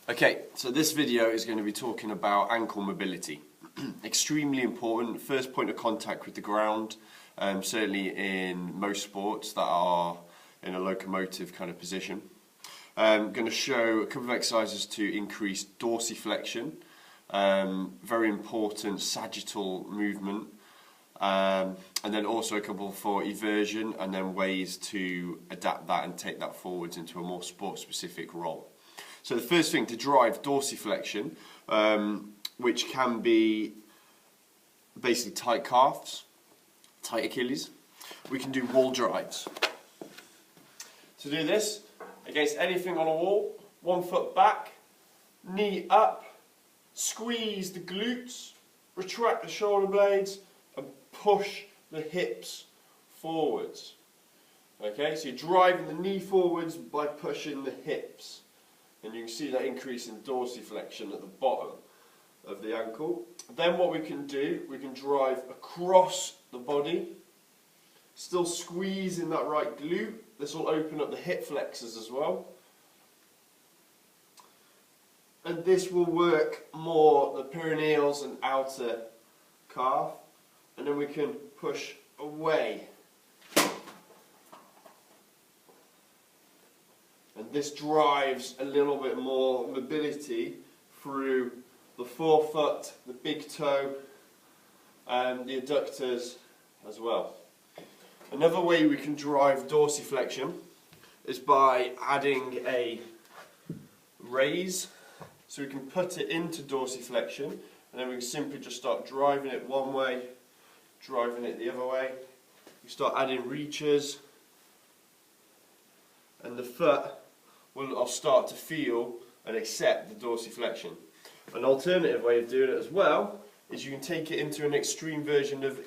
Okay, so this video is going to be talking about ankle mobility. Extremely important, first point of contact with the ground, certainly in most sports that are in a locomotive kind of position. I'm going to show a couple of exercises to increase dorsiflexion, very important sagittal movement, and then also a couple for eversion and then ways to adapt that and take that forwards into a more sport-specific role. So the first thing, to drive dorsiflexion, which can be basically tight calves, tight Achilles. We can do wall drives. To do this, against anything on a wall, 1 foot back, knee up, squeeze the glutes, retract the shoulder blades, and push the hips forwards. Okay, so you're driving the knee forwards by pushing the hips. And you can see that increase in dorsiflexion at the bottom of the ankle. Then what we can do, we can drive across the body, still squeezing that right glute. This will open up the hip flexors as well. And this will work more the peroneals and outer calf. And then we can push away. And this drives a little bit more mobility through the forefoot, the big toe, and the adductors as well. Another way we can drive dorsiflexion is by adding a raise. So we can put it into dorsiflexion, and then we can simply just start driving it one way, driving it the other way. We start adding reaches, and the foot will start to feel and accept the dorsiflexion. An alternative way of doing it as well is you can take it into an extreme version of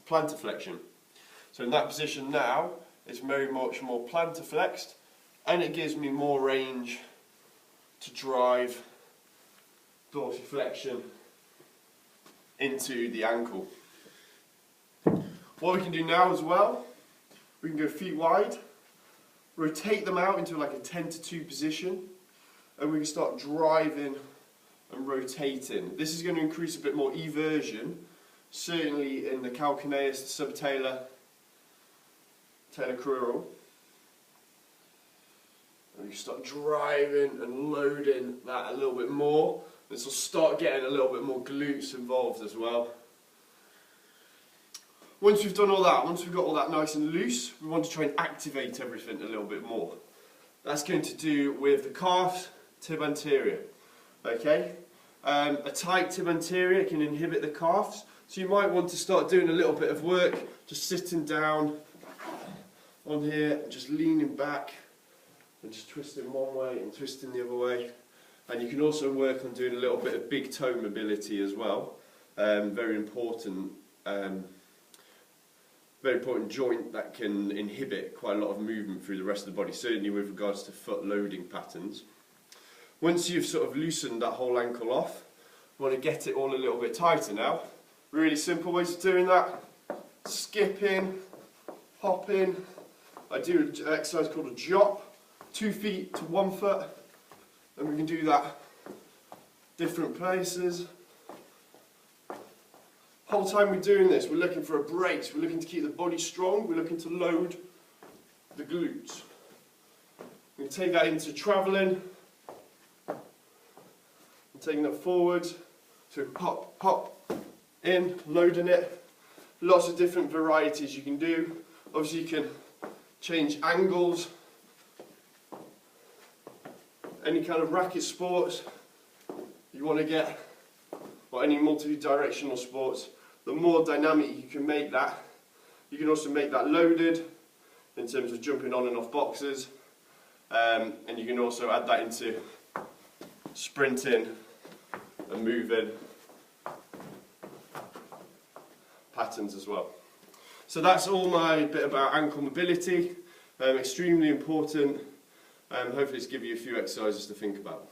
plantar flexion. So in that position now, it's very much more plantar flexed, and it gives me more range to drive dorsiflexion into the ankle. What we can do now as well, we can go feet wide, rotate them out into like a 10 to 2 position, and we can start driving and rotating. This is going to increase a bit more eversion, certainly in the calcaneus, the subtalar, talocrural. And we can start driving and loading that a little bit more. This will start getting a little bit more glutes involved as well. Once we've done all that, once we've got all that nice and loose, we want to try and activate everything a little bit more. That's going to do with the calf, tib anterior. Okay? A tight tib anterior can inhibit the calves, so you might want to start doing a little bit of work, just sitting down on here, just leaning back, and just twisting one way and twisting the other way. And you can also work on doing a little bit of big toe mobility as well. Very important joint that can inhibit quite a lot of movement through the rest of the body, certainly with regards to foot loading patterns. Once you've sort of loosened that whole ankle off, you want to get it all a little bit tighter now. Really simple ways of doing that: skipping, hopping. I do an exercise called a jop, 2 feet to 1 foot, and we can do that different places. Whole time we're doing this, we're looking for a brace, we're looking to keep the body strong, we're looking to load the glutes. We can take that into travelling, and taking that forward, so pop, pop, in, loading it. Lots of different varieties you can do. Obviously you can change angles, any kind of racket sports you want to get, or any multi-directional sports. The more dynamic you can make that, you can also make that loaded in terms of jumping on and off boxes, and you can also add that into sprinting and moving patterns as well. So that's all my bit about ankle mobility, extremely important. Hopefully it's given you a few exercises to think about.